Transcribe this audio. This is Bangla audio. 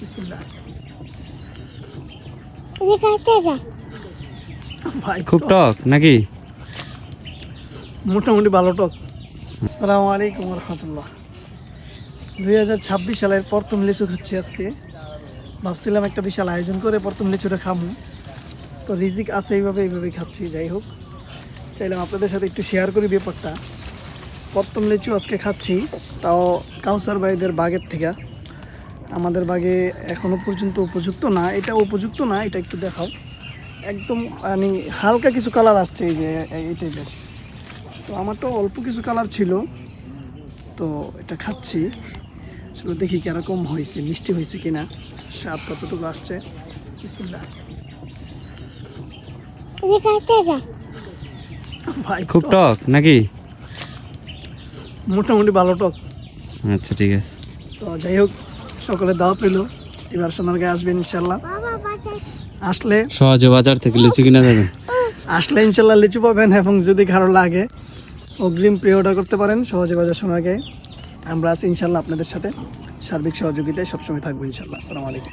বিসমিল্লাহ। ভাই খুব টক নাকি? মোটামুটি ভালো টক। আসসালামু আলাইকুম রহমতুল্লাহ। 2026 সালের প্রথম লিচু খাচ্ছি আজকে। ভাবছিলাম একটা বিশাল আয়োজন করে প্রথম লিচুটা খামু, তো রিজিক আছে এইভাবেই খাচ্ছি। যাই হোক, চাইলাম আপনাদের সাথে একটু শেয়ার করি ব্যাপারটা। প্রথম লিচু আজকে খাচ্ছি, তাও কাউসার ভাইদের বাগের থেকে। আমাদের বাগে এখনো পর্যন্ত উপযুক্ত না, এটা উপযুক্ত না, এটা একটু দেখাও। একদম মানে হালকা কিছু কালার আসছে, এই যে এই টাইপের। তো আমারটাও অল্প কিছু কালার ছিল, তো এটা খাচ্ছি। আসলে দেখি কিরকম হয়েছে, মিষ্টি হয়েছে কিনা, স্বাদ কতটুকু আসছে। বিসমিল্লাহ। ভাই খুব টক নাকি? মোটামুটি ভালো টক। আচ্ছা ঠিক আছে। তো যাই হোক, সকলের দাওয়াত রইল, এবার সোনারগাঁয়ে আসবেন ইনশাল্লাহ। আসলে সহজে বাজার থেকে লিচু কিনা যাবেন। ইনশাল্লাহ লিচু পাবেন, এবং যদি কারো লাগে অগ্রিম প্রি অর্ডার করতে পারেন। সহজে বাজার সোনারগাঁয়ে আমরা আছি ইনশাল্লাহ, আপনাদের সাথে সার্বিক সহযোগিতায় সবসময় থাকবো ইনশাল্লাহ। আসসালামু আলাইকুম।